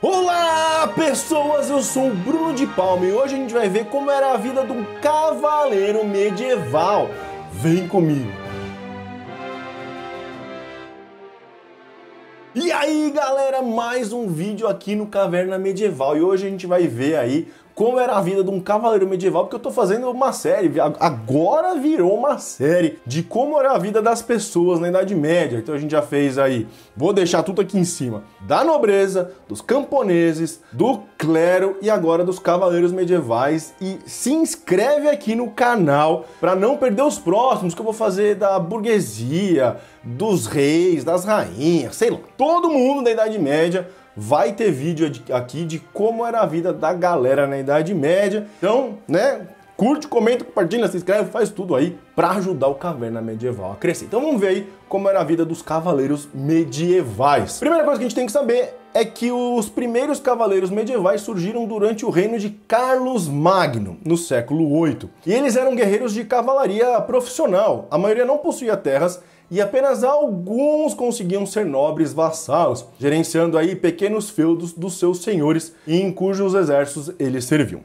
Olá, pessoas! Eu sou o Bruno de Palma e hoje a gente vai ver como era a vida de um cavaleiro medieval. Vem comigo! E aí, galera, mais um vídeo aqui no Caverna Medieval e hoje a gente vai ver aí como era a vida de um cavaleiro medieval, porque eu tô fazendo uma série, agora virou uma série de como era a vida das pessoas na Idade Média. Então a gente já fez aí, vou deixar tudo aqui em cima, da nobreza, dos camponeses, do clero e agora dos cavaleiros medievais. E se inscreve aqui no canal para não perder os próximos, que eu vou fazer da burguesia, dos reis, das rainhas, sei lá, todo mundo da Idade Média. Vai ter vídeo aqui de como era a vida da galera na Idade Média. Então, né, curte, comenta, compartilha, se inscreve, faz tudo aí para ajudar o Caverna Medieval a crescer. Então vamos ver aí como era a vida dos cavaleiros medievais. Primeira coisa que a gente tem que saber é que os primeiros cavaleiros medievais surgiram durante o reino de Carlos Magno, no século VIII. E eles eram guerreiros de cavalaria profissional. A maioria não possuía terras e apenas alguns conseguiam ser nobres vassalos, gerenciando aí pequenos feudos dos seus senhores e em cujos exércitos eles serviam.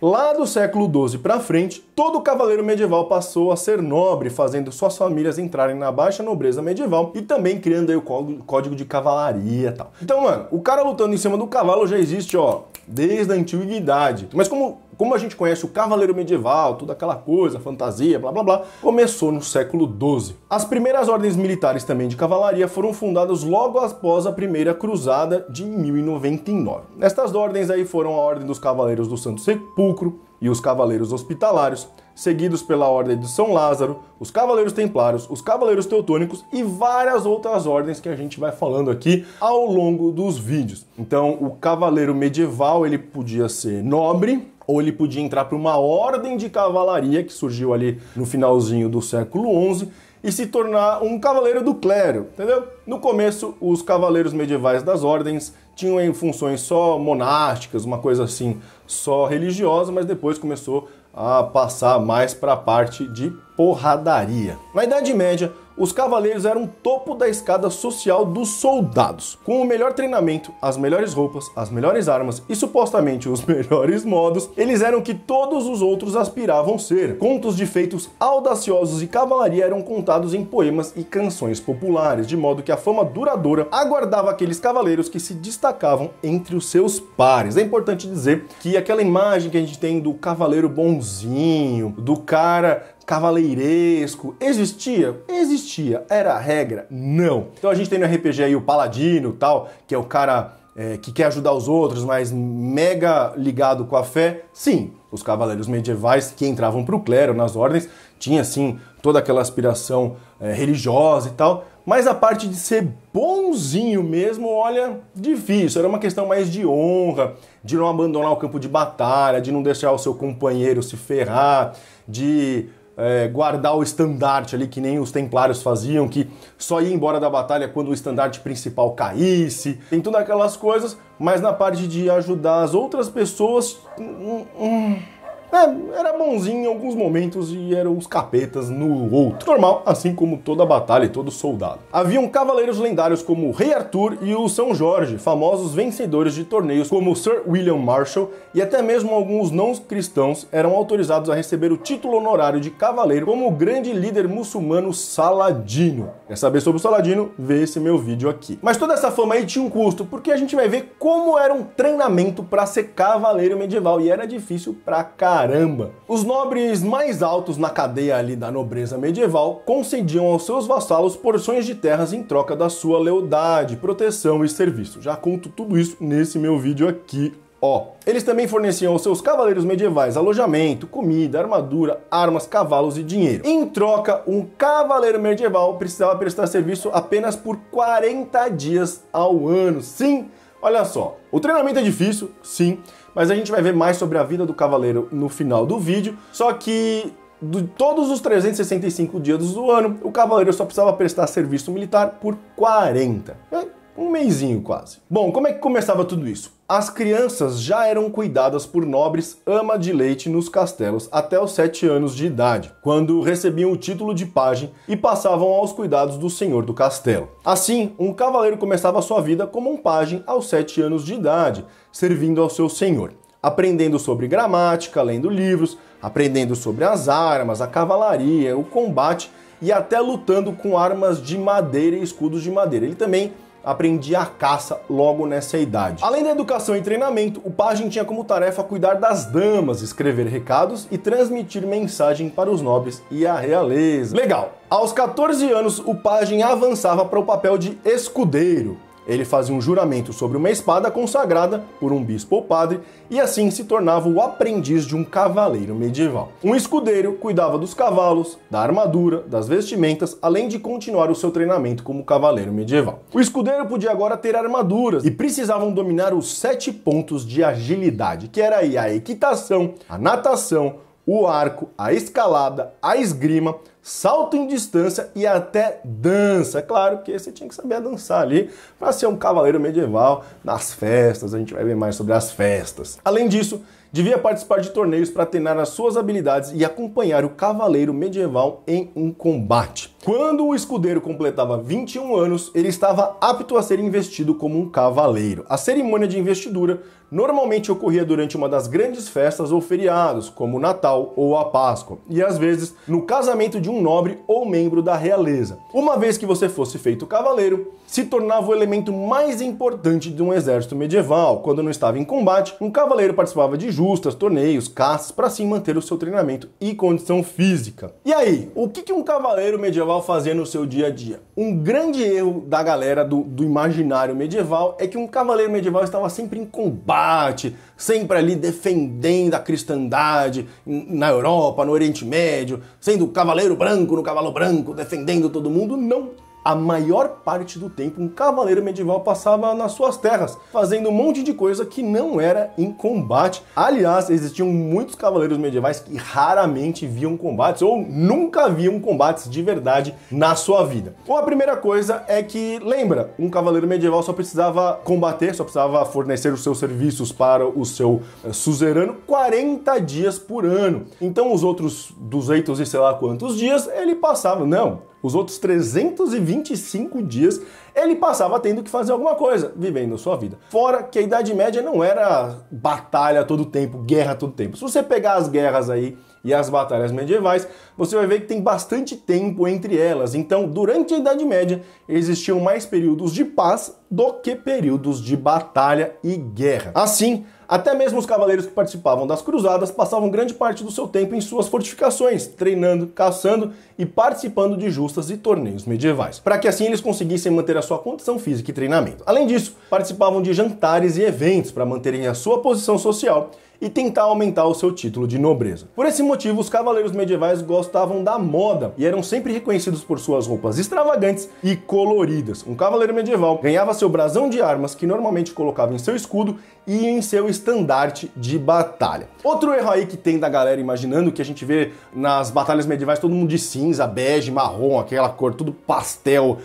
Lá do século XII para frente, todo cavaleiro medieval passou a ser nobre, fazendo suas famílias entrarem na baixa nobreza medieval e também criando aí o código de cavalaria e tal. Então, mano, o cara lutando em cima do cavalo já existe, ó, desde a antiguidade. Mas como a gente conhece o cavaleiro medieval, toda aquela coisa, fantasia, blá blá blá, começou no século XII. As primeiras ordens militares também de cavalaria foram fundadas logo após a primeira cruzada de 1099. Estas ordens aí foram a Ordem dos Cavaleiros do Santo Sepulcro e os Cavaleiros Hospitalários, seguidos pela Ordem de São Lázaro, os Cavaleiros Templários, os Cavaleiros Teutônicos e várias outras ordens que a gente vai falando aqui ao longo dos vídeos. Então, o cavaleiro medieval, ele podia ser nobre, ou ele podia entrar para uma ordem de cavalaria que surgiu ali no finalzinho do século XI e se tornar um cavaleiro do clero, entendeu? No começo, os cavaleiros medievais das ordens tinham em funções só monásticas, uma coisa assim, só religiosa, mas depois começou a passar mais para a parte de porradaria. Na Idade Média, os cavaleiros eram o topo da escada social dos soldados. Com o melhor treinamento, as melhores roupas, as melhores armas e supostamente os melhores modos, eles eram o que todos os outros aspiravam ser. Contos de feitos audaciosos e cavalaria eram contados em poemas e canções populares, de modo que a fama duradoura aguardava aqueles cavaleiros que se destacavam entre os seus pares. É importante dizer que aquela imagem que a gente tem do cavaleiro bonzinho, do cara cavaleiresco, existia? Existia. Era a regra? Não. Então a gente tem no RPG aí o paladino tal, que é o cara que quer ajudar os outros, mas mega ligado com a fé. Sim, os cavaleiros medievais que entravam para o clero nas ordens, tinha assim toda aquela aspiração religiosa e tal, mas a parte de ser bonzinho mesmo, olha, difícil. Era uma questão mais de honra, de não abandonar o campo de batalha, de não deixar o seu companheiro se ferrar, de guardar o estandarte ali, que nem os templários faziam, que só ia embora da batalha quando o estandarte principal caísse. Tem todas aquelas coisas, mas na parte de ajudar as outras pessoas, era bonzinho em alguns momentos e eram os capetas no outro. Normal, assim como toda batalha e todo soldado. Haviam cavaleiros lendários como o Rei Arthur e o São Jorge, famosos vencedores de torneios como o Sir William Marshall, e até mesmo alguns não cristãos eram autorizados a receber o título honorário de cavaleiro, como o grande líder muçulmano Saladino. Quer saber sobre o Saladino? Vê esse meu vídeo aqui. Mas toda essa fama aí tinha um custo, porque a gente vai ver como era um treinamento para ser cavaleiro medieval, e era difícil pra caramba. Os nobres mais altos na cadeia ali da nobreza medieval concediam aos seus vassalos porções de terras em troca da sua lealdade, proteção e serviço. Já conto tudo isso nesse meu vídeo aqui, ó. Eles também forneciam aos seus cavaleiros medievais alojamento, comida, armadura, armas, cavalos e dinheiro. Em troca, um cavaleiro medieval precisava prestar serviço apenas por 40 dias ao ano. Sim, olha só, o treinamento é difícil, sim, mas a gente vai ver mais sobre a vida do cavaleiro no final do vídeo, só que de todos os 365 dias do ano, o cavaleiro só precisava prestar serviço militar por 40. Um mesinho quase. Bom, como é que começava tudo isso? As crianças já eram cuidadas por nobres ama de leite nos castelos até os 7 anos de idade, quando recebiam o título de pajem e passavam aos cuidados do senhor do castelo. Assim, um cavaleiro começava sua vida como um pajem aos 7 anos de idade, servindo ao seu senhor, aprendendo sobre gramática, lendo livros, aprendendo sobre as armas, a cavalaria, o combate e até lutando com armas de madeira e escudos de madeira. Ele também aprendia a caça logo nessa idade. Além da educação e treinamento, o pajem tinha como tarefa cuidar das damas, escrever recados e transmitir mensagem para os nobres e a realeza. Legal! Aos 14 anos, o pajem avançava para o papel de escudeiro. Ele fazia um juramento sobre uma espada consagrada por um bispo ou padre e assim se tornava o aprendiz de um cavaleiro medieval. Um escudeiro cuidava dos cavalos, da armadura, das vestimentas, além de continuar o seu treinamento como cavaleiro medieval. O escudeiro podia agora ter armaduras e precisavam dominar os 7 pontos de agilidade, que era aí a equitação, a natação, o arco, a escalada, a esgrima, salto em distância e até dança. Claro que você tinha que saber dançar ali para ser um cavaleiro medieval nas festas. A gente vai ver mais sobre as festas. Além disso, devia participar de torneios para treinar as suas habilidades e acompanhar o cavaleiro medieval em um combate. Quando o escudeiro completava 21 anos, ele estava apto a ser investido como um cavaleiro. A cerimônia de investidura normalmente ocorria durante uma das grandes festas ou feriados, como o Natal ou a Páscoa, e às vezes no casamento de um nobre ou membro da realeza. Uma vez que você fosse feito cavaleiro, se tornava o elemento mais importante de um exército medieval. Quando não estava em combate, um cavaleiro participava de justas, torneios, caças, para assim manter o seu treinamento e condição física. E aí, o que um cavaleiro medieval fazia no seu dia a dia? Um grande erro da galera do imaginário medieval é que um cavaleiro medieval estava sempre em combate, sempre ali defendendo a cristandade na Europa, no Oriente Médio, sendo o cavaleiro branco no cavalo branco, defendendo todo mundo. Não! A maior parte do tempo, um cavaleiro medieval passava nas suas terras, fazendo um monte de coisa que não era em combate. Aliás, existiam muitos cavaleiros medievais que raramente viam combates ou nunca viam combates de verdade na sua vida. Bom, a primeira coisa é que, lembra, um cavaleiro medieval só precisava combater, só precisava fornecer os seus serviços para o seu suzerano 40 dias por ano. Então os outros 200 e sei lá quantos dias ele passava. Não! Os outros 325 dias ele passava tendo que fazer alguma coisa, vivendo a sua vida. Fora que a Idade Média não era batalha todo tempo, guerra todo tempo. Se você pegar as guerras aí e as batalhas medievais, você vai ver que tem bastante tempo entre elas. Então, durante a Idade Média, existiam mais períodos de paz do que períodos de batalha e guerra. Assim, até mesmo os cavaleiros que participavam das cruzadas passavam grande parte do seu tempo em suas fortificações, treinando, caçando e participando de justas e torneios medievais, para que assim eles conseguissem manter a sua condição física e treinamento. Além disso, participavam de jantares e eventos para manterem a sua posição social e tentar aumentar o seu título de nobreza. Por esse motivo, os cavaleiros medievais gostavam da moda e eram sempre reconhecidos por suas roupas extravagantes e coloridas. Um cavaleiro medieval ganhava seu brasão de armas, que normalmente colocava em seu escudo e em seu estandarte de batalha. Outro erro aí que tem da galera imaginando, que a gente vê nas batalhas medievais todo mundo de cinza, bege, marrom, aquela cor tudo pastel,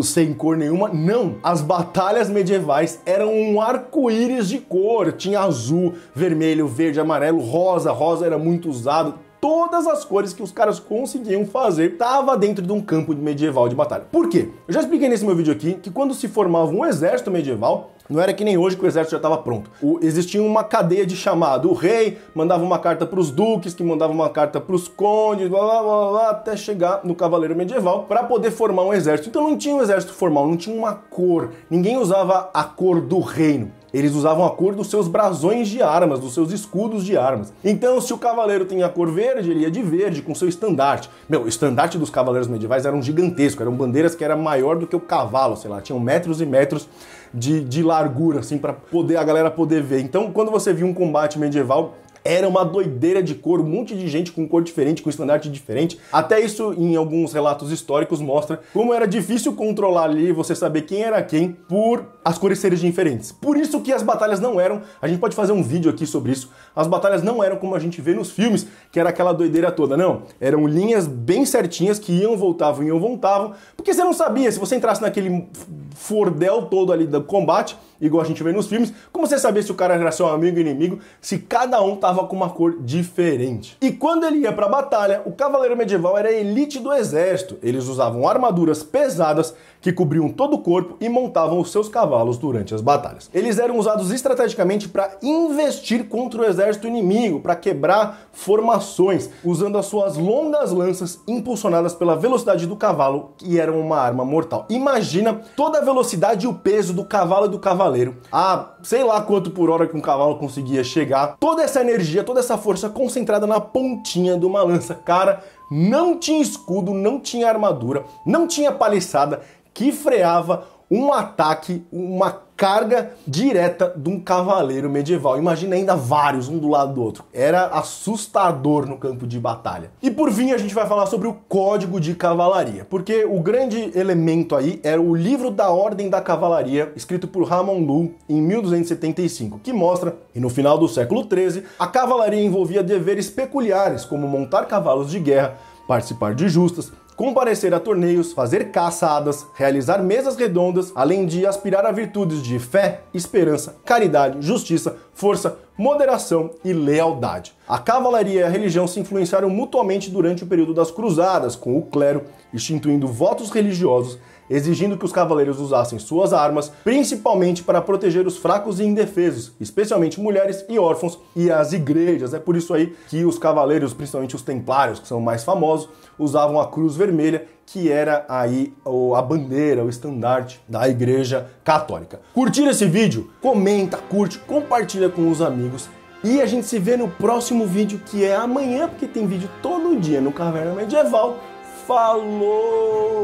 sem cor nenhuma. Não! As batalhas medievais eram um arco-íris de cor. Tinha azul, vermelho, verde, amarelo, rosa. Rosa era muito usado. Todas as cores que os caras conseguiam fazer estava dentro de um campo medieval de batalha. Por quê? Eu já expliquei nesse meu vídeo aqui que quando se formava um exército medieval, não era que nem hoje que o exército já estava pronto. Existia uma cadeia de chamado. O rei mandava uma carta para os duques, que mandava uma carta para os condes, blá, blá, blá, blá, até chegar no cavaleiro medieval para poder formar um exército. Então não tinha um exército formal, não tinha uma cor. Ninguém usava a cor do reino. Eles usavam a cor dos seus brasões de armas, dos seus escudos de armas. Então, se o cavaleiro tem a cor verde, ele ia de verde com seu estandarte. Meu, o estandarte dos cavaleiros medievais eram gigantescos, eram bandeiras que eram maior do que o cavalo, sei lá, tinham metros e metros de largura, assim, para poder a galera poder ver. Então, quando você via um combate medieval, Era uma doideira de cor, um monte de gente com cor diferente, com estandarte diferente. Até isso, em alguns relatos históricos, mostra como era difícil controlar ali, você saber quem era quem, por as cores serem diferentes. Por isso que as batalhas não eram, a gente pode fazer um vídeo aqui sobre isso, as batalhas não eram como a gente vê nos filmes, que era aquela doideira toda, não. Eram linhas bem certinhas que iam, voltavam, porque você não sabia, se você entrasse naquele fordel todo ali do combate, igual a gente vê nos filmes, como você sabia se o cara era seu amigo ou inimigo, se cada um tava com uma cor diferente. E quando ele ia pra batalha, o cavaleiro medieval era a elite do exército. Eles usavam armaduras pesadas que cobriam todo o corpo e montavam os seus cavalos durante as batalhas. Eles eram usados estrategicamente para investir contra o exército inimigo, para quebrar formações, usando as suas longas lanças impulsionadas pela velocidade do cavalo, que era uma arma mortal. Imagina toda a velocidade e o peso do cavalo e do cavaleiro, a sei lá quanto por hora que um cavalo conseguia chegar, toda essa energia, toda essa força concentrada na pontinha de uma lança. Cara, não tinha escudo, não tinha armadura, não tinha paliçada que freava um ataque, uma carga direta de um cavaleiro medieval. Imagina ainda vários, um do lado do outro. Era assustador no campo de batalha. E por fim, a gente vai falar sobre o Código de Cavalaria, porque o grande elemento aí era o Livro da Ordem da Cavalaria, escrito por Ramon Lull em 1275, que mostra que no final do século XIII, a cavalaria envolvia deveres peculiares, como montar cavalos de guerra, participar de justas, comparecer a torneios, fazer caçadas, realizar mesas redondas, além de aspirar a virtudes de fé, esperança, caridade, justiça, força, moderação e lealdade. A cavalaria e a religião se influenciaram mutuamente durante o período das cruzadas, com o clero instituindo votos religiosos, exigindo que os cavaleiros usassem suas armas, principalmente para proteger os fracos e indefesos, especialmente mulheres e órfãos, e as igrejas. É por isso aí que os cavaleiros, principalmente os templários, que são mais famosos, usavam a cruz vermelha, que era aí a bandeira, o estandarte da Igreja Católica. Curtir esse vídeo? Comenta, curte, compartilha com os amigos. E a gente se vê no próximo vídeo, que é amanhã, porque tem vídeo todo dia no Caverna Medieval. Falou!